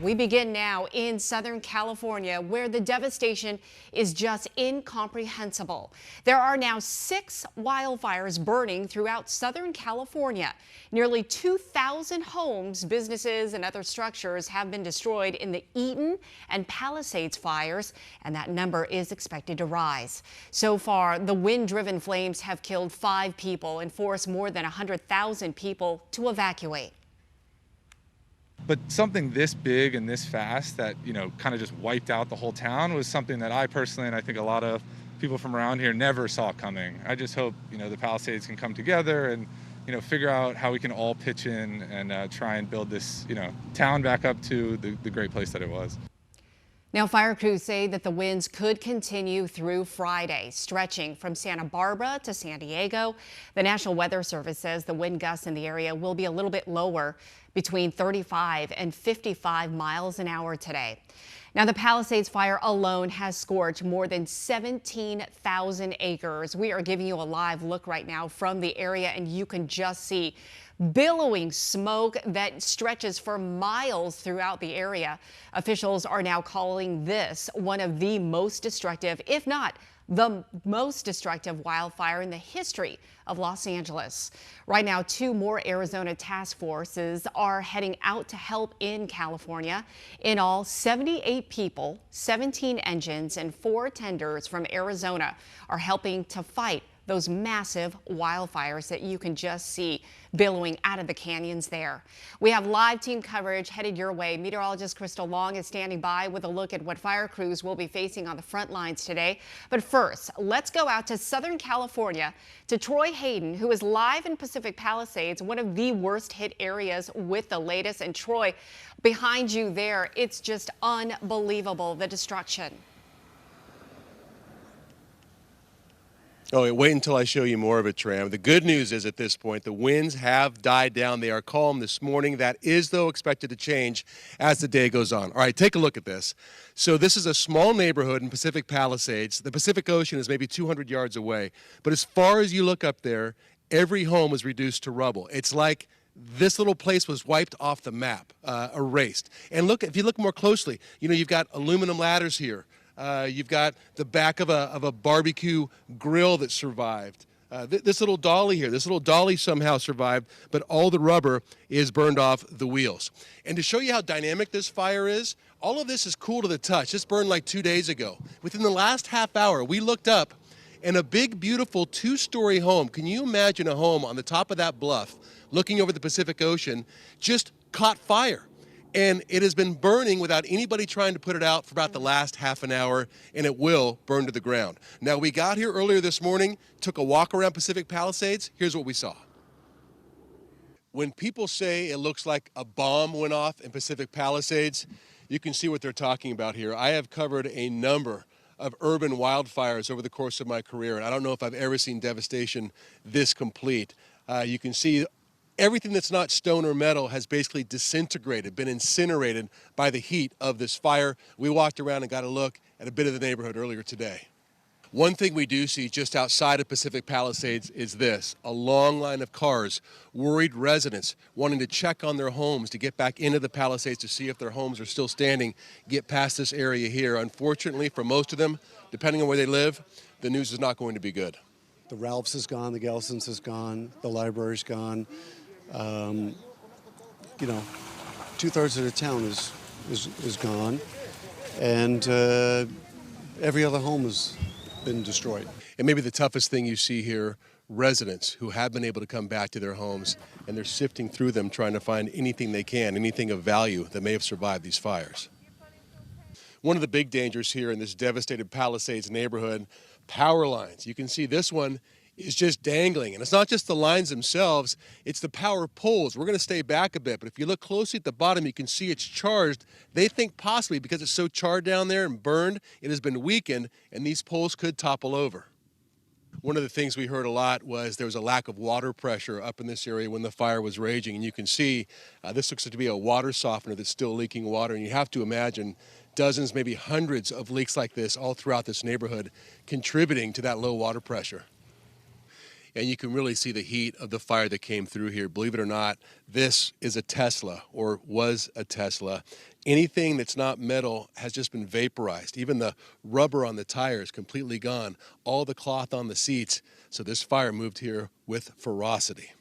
We begin now in Southern California, where the devastation is just incomprehensible. There are now 6 wildfires burning throughout Southern California. Nearly 2,000 homes, businesses, and other structures have been destroyed in the Eaton and Palisades fires, and that number is expected to rise. So far, the wind-driven flames have killed 5 people and forced more than 100,000 people to evacuate. But something this big and this fast that, kind of just wiped out the whole town was something that I personally, and I think a lot of people from around here, never saw coming. I just hope, the Palisades can come together and, figure out how we can all pitch in and try and build this, town back up to the great place that it was. Now, fire crews say that the winds could continue through Friday, stretching from Santa Barbara to San Diego. The National Weather Service says the wind gusts in the area will be a little bit lower, between 35 and 55 miles an hour today. Now, the Palisades fire alone has scorched more than 17,000 acres. We are giving you a live look right now from the area, and you can just see billowing smoke that stretches for miles throughout the area. Officials are now calling this one of the most destructive, if not the most destructive wildfire in the history of Los Angeles. Right now, 2 more Arizona task forces are heading out to help in California. In all, 78 people, 17 engines, and 4 tenders from Arizona are helping to fight those massive wildfires that you can just see billowing out of the canyons there. We have live team coverage headed your way. Meteorologist Crystal Long is standing by with a look at what fire crews will be facing on the front lines today. But first, let's go out to Southern California to Troy Hayden, who is live in Pacific Palisades, one of the worst hit areas, with the latest. And Troy, behind you there, it's just unbelievable, the destruction. Oh, wait until I show you more of it, Tram. The good news is at this point, the winds have died down. They are calm this morning. That is, though, expected to change as the day goes on. All right, take a look at this. So this is a small neighborhood in Pacific Palisades. The Pacific Ocean is maybe 200 yards away. But as far as you look up there, every home is reduced to rubble. It's like this little place was wiped off the map, erased. And look, if you look more closely, you've got aluminum ladders here. You've got the back of a barbecue grill that survived. This little dolly here, this little dolly somehow survived, but all the rubber is burned off the wheels. And to show you how dynamic this fire is, all of this is cool to the touch. This burned like 2 days ago. Within the last half hour, we looked up, and a big, beautiful 2-story home, can you imagine a home on the top of that bluff, looking over the Pacific Ocean, just caught fire? And it has been burning without anybody trying to put it out for about the last half an hour, and it will burn to the ground. Now, we got here earlier this morning, took a walk around Pacific Palisades. Here's what we saw. When people say it looks like a bomb went off in Pacific Palisades, you can see what they're talking about here. I have covered a number of urban wildfires over the course of my career, and I don't know if I've ever seen devastation this complete. You can see everything that's not stone or metal has basically disintegrated, been incinerated by the heat of this fire. We walked around and got a look at a bit of the neighborhood earlier today. One thing we do see just outside of Pacific Palisades is this: a long line of cars, worried residents wanting to check on their homes, to get back into the Palisades to see if their homes are still standing, get past this area here. Unfortunately, for most of them, depending on where they live, the news is not going to be good. The Ralphs is gone, the Gelsons is gone, the library's gone. 2/3 of the town is gone, and every other home has been destroyed. And maybe the toughest thing you see here, residents who have been able to come back to their homes, and they're sifting through them trying to find anything they can, anything of value that may have survived these fires. One of the big dangers here in this devastated Palisades neighborhood, power lines. You can see this one is just dangling. And it's not just the lines themselves, it's the power poles. We're going to stay back a bit, but if you look closely at the bottom, you can see it's charged. They think possibly because it's so charred down there and burned, it has been weakened, and these poles could topple over. One of the things we heard a lot was there was a lack of water pressure up in this area when the fire was raging. And you can see this looks to be a water softener that's still leaking water. And you have to imagine dozens, maybe hundreds of leaks like this all throughout this neighborhood contributing to that low water pressure. and you can really see the heat of the fire that came through here. Believe it or not, this is a Tesla, or was a Tesla. Anything that's not metal has just been vaporized. Even the rubber on the tires completely gone, all the cloth on the seats. So this fire moved here with ferocity.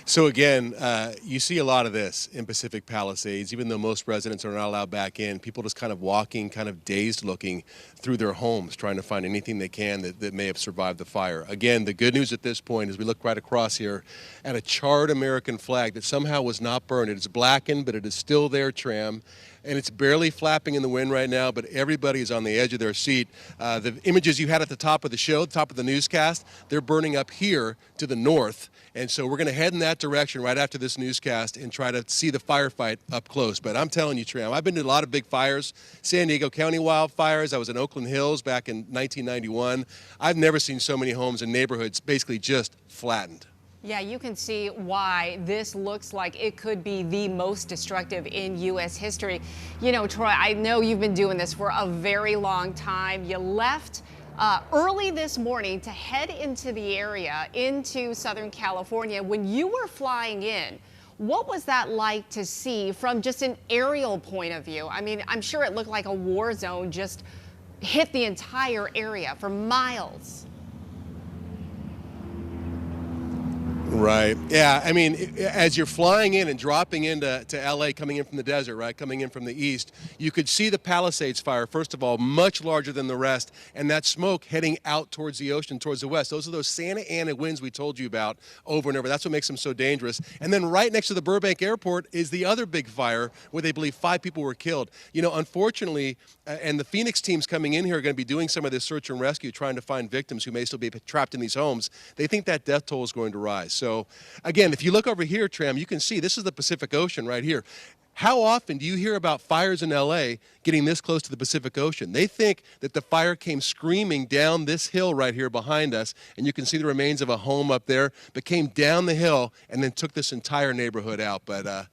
So again, you see a lot of this in Pacific Palisades. Even though most residents are not allowed back in, people just kind of walking, kind of dazed looking through their homes, trying to find anything they can that may have survived the fire. Again, the good news at this point is we look right across here at a charred American flag that somehow was not burned. It is blackened, but it is still there, Tram. And it's barely flapping in the wind right now, but everybody is on the edge of their seat. The images you had at the top of the show, the top of the newscast, they're burning up here to the north. And so we're going to head in that direction right after this newscast and try to see the firefight up close. But I'm telling you, Tram, I've been to a lot of big fires, San Diego County wildfires. I was in Oakland Hills back in 1991. I've never seen so many homes and neighborhoods basically just flattened. Yeah, you can see why this looks like it could be the most destructive in U.S. history. You know, Troy, I know you've been doing this for a very long time. You left early this morning to head into the area, into Southern California. When you were flying in, what was that like to see from just an aerial point of view? I mean, I'm sure it looked like a war zone just hit the entire area for miles. Right. Yeah. I mean, as you're flying in and dropping into LA, coming in from the desert, right, coming in from the east, you could see the Palisades fire, first of all, much larger than the rest, and that smoke heading out towards the ocean, towards the west. Those are those Santa Ana winds we told you about over and over. That's what makes them so dangerous. And then right next to the Burbank airport is the other big fire where they believe 5 people were killed. You know, unfortunately, and the Phoenix teams coming in here are going to be doing some of this search and rescue, trying to find victims who may still be trapped in these homes. They think that death toll is going to rise. So, again, if you look over here, Tram, you can see this is the Pacific Ocean right here. How often do you hear about fires in LA getting this close to the Pacific Ocean? They think that the fire came screaming down this hill right here behind us, and you can see the remains of a home up there, but came down the hill and then took this entire neighborhood out. But,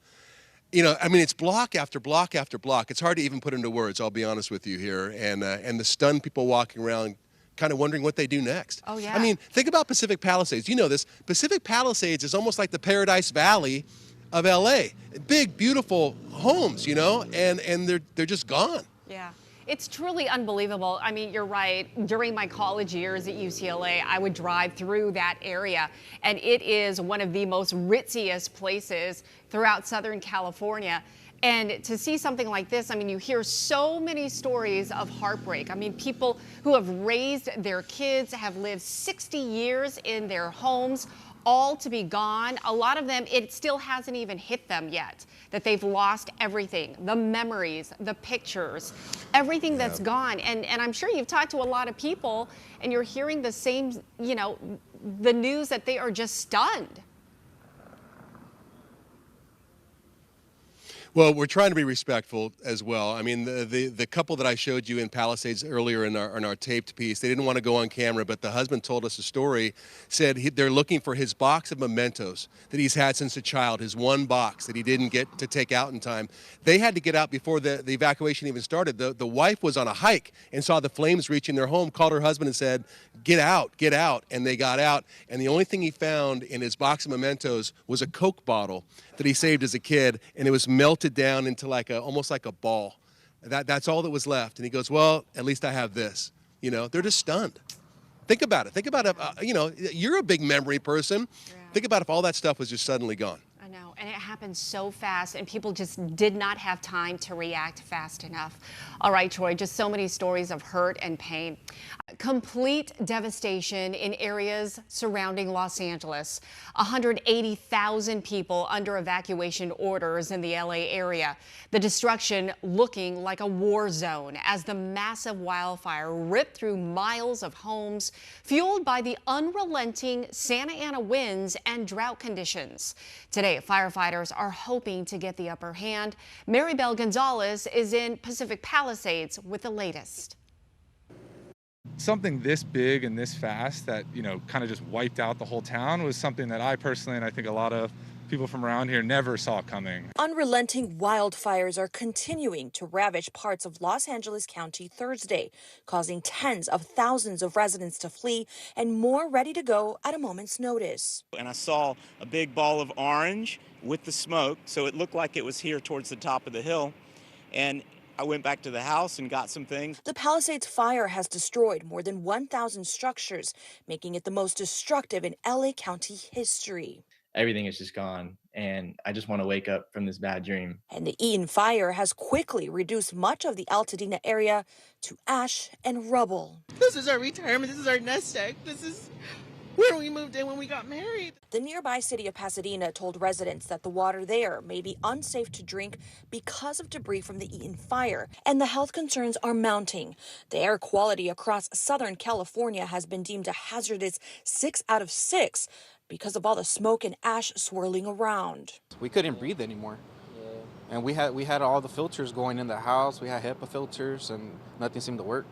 you know, I mean, it's block after block after block. It's hard to even put into words, I'll be honest with you here. And the stunned people walking around kind of wondering what they do next. Oh, yeah. I mean, think about Pacific Palisades. You know this. Pacific Palisades is almost like the Paradise Valley of LA. Big, beautiful homes, you know, and they're just gone. Yeah. It's truly unbelievable. I mean, you're right. During my college years at UCLA, I would drive through that area, and it is one of the most ritziest places throughout Southern California. And to see something like this, I mean, you hear so many stories of heartbreak. I mean, people who have raised their kids, have lived 60 years in their homes, all to be gone. A lot of them, it still hasn't even hit them yet, that they've lost everything, the memories, the pictures, everything that's gone. And I'm sure you've talked to a lot of people and you're hearing the same, you know, the news that they are just stunned. Well, we're trying to be respectful as well. I mean, the couple that I showed you in Palisades earlier in our taped piece, they didn't want to go on camera, but the husband told us a story, said they're looking for his box of mementos that he's had since a child, his one box that he didn't get to take out in time. They had to get out before the evacuation even started. The wife was on a hike and saw the flames reaching their home, called her husband and said, get out, and they got out. And the only thing he found in his box of mementos was a Coke bottle that he saved as a kid, and it was melted down into almost like a ball. That's all that was left. And he goes, well, at least I have this. You know, they're just stunned. Think about it. Think about it. You know, you're a big memory person. Yeah. Think about if all that stuff was just suddenly gone. I know, and it happened so fast, and people just did not have time to react fast enough. All right, Troy, just so many stories of hurt and pain. Complete devastation in areas surrounding Los Angeles. 180,000 people under evacuation orders in the LA area. The destruction looking like a war zone as the massive wildfire ripped through miles of homes, fueled by the unrelenting Santa Ana winds and drought conditions. Today, firefighters are hoping to get the upper hand. Maribel Gonzalez is in Pacific Palisades with the latest. Something this big and this fast that, you know, kind of just wiped out the whole town was something that I personally, and I think a lot of people from around here never saw coming. Unrelenting wildfires are continuing to ravage parts of Los Angeles County Thursday, causing tens of thousands of residents to flee and more ready to go at a moment's notice. And I saw a big ball of orange with the smoke, so it looked like it was here towards the top of the hill. And I went back to the house and got some things. The Palisades fire has destroyed more than 1,000 structures, making it the most destructive in LA County history. Everything is just gone, and I just want to wake up from this bad dream. And the Eaton fire has quickly reduced much of the Altadena area to ash and rubble. This is our retirement. This is our nest egg. This is where we moved in when we got married. The nearby city of Pasadena told residents that the water there may be unsafe to drink because of debris from the Eaton fire, and the health concerns are mounting. The air quality across Southern California has been deemed a hazardous 6 out of 6 because of all the smoke and ash swirling around. We couldn't breathe anymore. And we had all the filters going in the house. We had HEPA filters, and nothing seemed to work.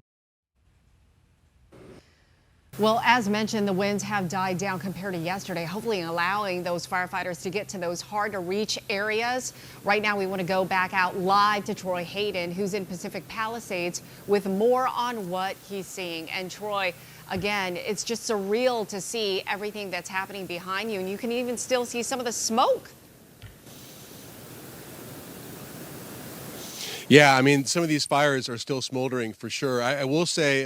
Well, as mentioned, the winds have died down compared to yesterday, hopefully allowing those firefighters to get to those hard-to-reach areas. Right now, we want to go back out live to Troy Hayden, who's in Pacific Palisades, with more on what he's seeing. And Troy, again, it's just surreal to see everything that's happening behind you, and you can even still see some of the smoke. Yeah, I mean, some of these fires are still smoldering for sure. I will say,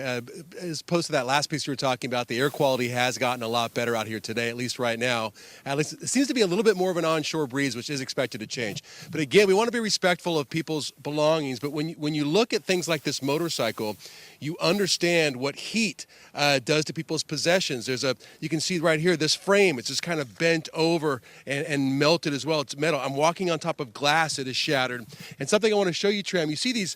as opposed to that last piece you were talking about, the air quality has gotten a lot better out here today, at least right now. At least it seems to be a little bit more of an onshore breeze, which is expected to change. But again, we want to be respectful of people's belongings. But when you look at things like this motorcycle, you understand what heat does to people's possessions. You can see right here, this frame, it's just kind of bent over and melted as well. It's metal. I'm walking on top of glass that is shattered. And something I want to show you, Tram, you see these,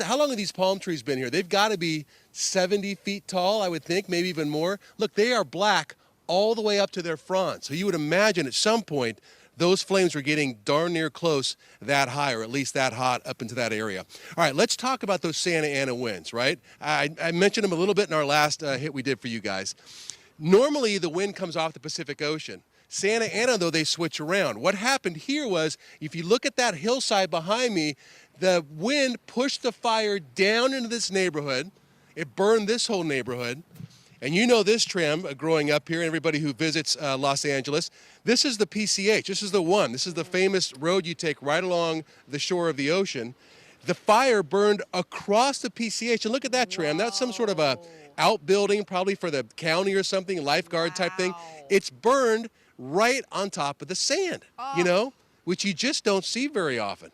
how long have these palm trees been here? They've got to be 70 feet tall, I would think, maybe even more. Look, they are black all the way up to their fronds. So you would imagine at some point, those flames were getting darn near close that high, or at least that hot up into that area. All right, let's talk about those Santa Ana winds, right? I mentioned them a little bit in our last hit we did for you guys. Normally, the wind comes off the Pacific Ocean. Santa Ana, though, they switch around. What happened here was, if you look at that hillside behind me, the wind pushed the fire down into this neighborhood. It burned this whole neighborhood. And you know this, Tram, growing up here, and everybody who visits Los Angeles, this is the PCH. This is the one. This is the famous road you take right along the shore of the ocean. The fire burned across the PCH. And look at that, Tram. That's some sort of a outbuilding, probably for the county or something, lifeguard type thing. It's burned right on top of the sand, which you just don't see very often.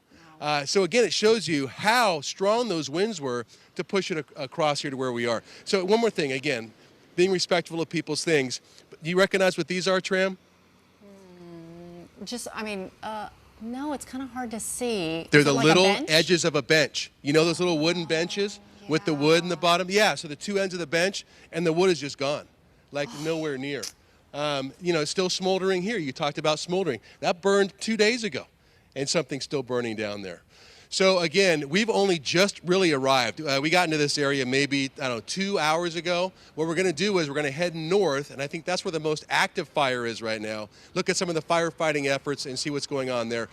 So again, it shows you how strong those winds were to push it across here to where we are. So one more thing, again, being respectful of people's things. Do you recognize what these are, Tram? No, it's kind of hard to see. They're the little edges of a bench. You know those little wooden benches with the wood in the bottom? Yeah, so the two ends of the bench, and the wood is just gone, like nowhere near. It's still smoldering here. You talked about smoldering. That burned 2 days ago, and something's still burning down there. So again, we've only just really arrived. We got into this area maybe, 2 hours ago. What we're going to do is we're going to head north, and I think that's where the most active fire is right now. Look at some of the firefighting efforts and see what's going on there.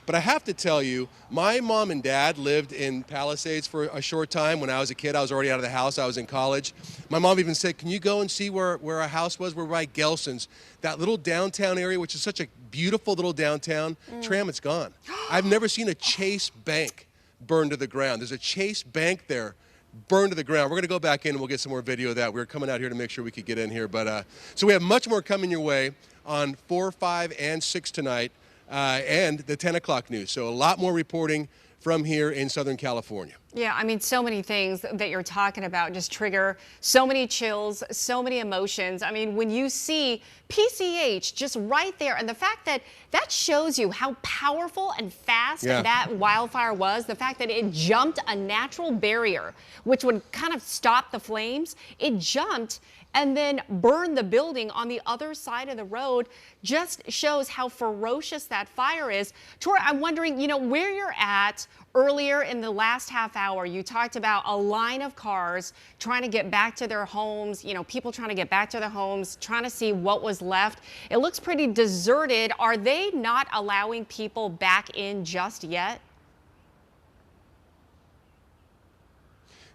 But I have to tell you, my mom and dad lived in Palisades for a short time. When I was a kid, I was already out of the house. I was in college. My mom even said, can you go and see where our house was? We're by Gelson's. That little downtown area, which is such a beautiful little downtown, Tram, it's gone. I've never seen a Chase Bank burn to the ground. There's a Chase Bank there burned to the ground. We're going to go back in and we'll get some more video of that. We were coming out here to make sure we could get in here. But so we have much more coming your way on 4, 5, and 6 tonight. And the 10 o'clock news. So a lot more reporting from here in Southern California. Yeah, so many things that you're talking about just trigger so many chills, so many emotions. When you see PCH just right there, and the fact that shows you how powerful and fast that wildfire was, the fact that it jumped a natural barrier, which would kind of stop the flames, it jumped and then burned the building on the other side of the road, just shows how ferocious that fire is. Troy, I'm wondering, where you're at, Earlier in the last half hour, you talked about a line of cars trying to get back to their homes, people trying to get back to their homes, trying to see what was left. It looks pretty deserted. Are they not allowing people back in just yet?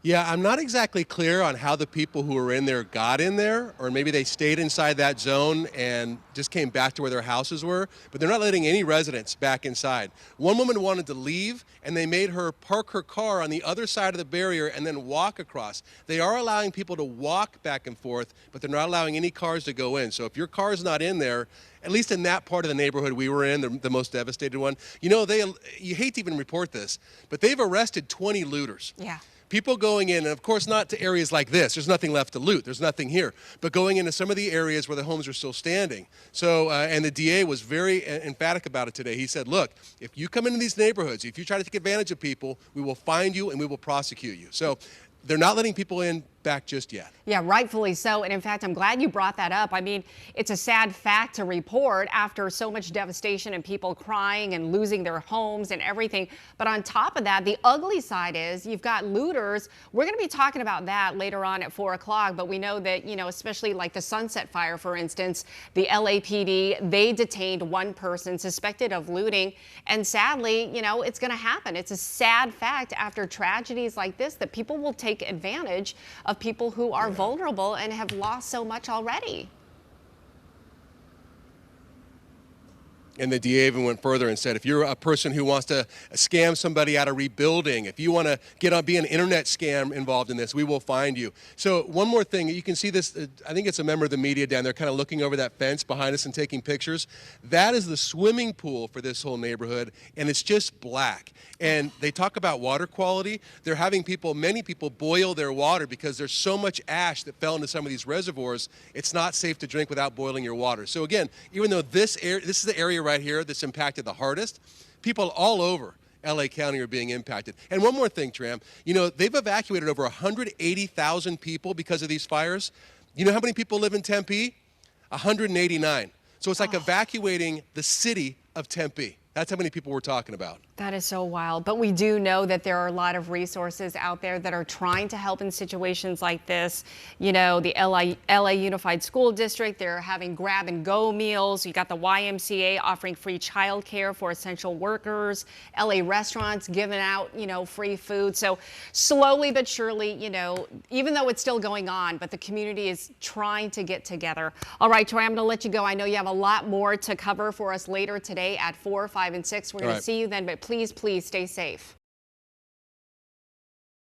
Yeah, I'm not exactly clear on how the people who were in there got in there, or maybe they stayed inside that zone and just came back to where their houses were, but they're not letting any residents back inside. One woman wanted to leave, and they made her park her car on the other side of the barrier and then walk across. They are allowing people to walk back and forth, but they're not allowing any cars to go in. So if your car's not in there, at least in that part of the neighborhood we were in, the most devastated one, you hate to even report this, but they've arrested 20 looters. Yeah. People going in, and of course not to areas like this. There's nothing left to loot. There's nothing here. But going into some of the areas where the homes are still standing. So, and the DA was very emphatic about it today. He said, look, if you come into these neighborhoods, if you try to take advantage of people, we will find you and we will prosecute you. So they're not letting people in back just yet. Yeah, rightfully so. And in fact, I'm glad you brought that up. I mean, it's a sad fact to report after so much devastation and people crying and losing their homes and everything. But on top of that, the ugly side is you've got looters. We're going to be talking about that later on at 4 o'clock. But we know that, especially like the Sunset Fire, for instance, the LAPD, they detained one person suspected of looting. And sadly, it's going to happen. It's a sad fact after tragedies like this that people will take advantage of people who are vulnerable and have lost so much already. And the DA even went further and said, if you're a person who wants to scam somebody out of rebuilding, if you want to be an internet scam involved in this, we will find you. So one more thing, you can see this, I think it's a member of the media down there kind of looking over that fence behind us and taking pictures. That is the swimming pool for this whole neighborhood, and it's just black. And they talk about water quality. They're having many people boil their water because there's so much ash that fell into some of these reservoirs. It's not safe to drink without boiling your water. So again, even though this is the area right here that's impacted the hardest, people all over LA County are being impacted. And one more thing, Tram, they've evacuated over 180,000 people because of these fires. You know how many people live in Tempe? 189. So it's like evacuating the city of Tempe. That's how many people we're talking about. That is so wild. But we do know that there are a lot of resources out there that are trying to help in situations like this. The LA Unified School District, they're having grab and go meals. You got the YMCA offering free childcare for essential workers. LA restaurants giving out, free food. So slowly but surely, even though it's still going on, but the community is trying to get together. All right, Troy, I'm going to let you go. I know you have a lot more to cover for us later today at 4, 5, and 6. We're going to see you then, but please stay safe.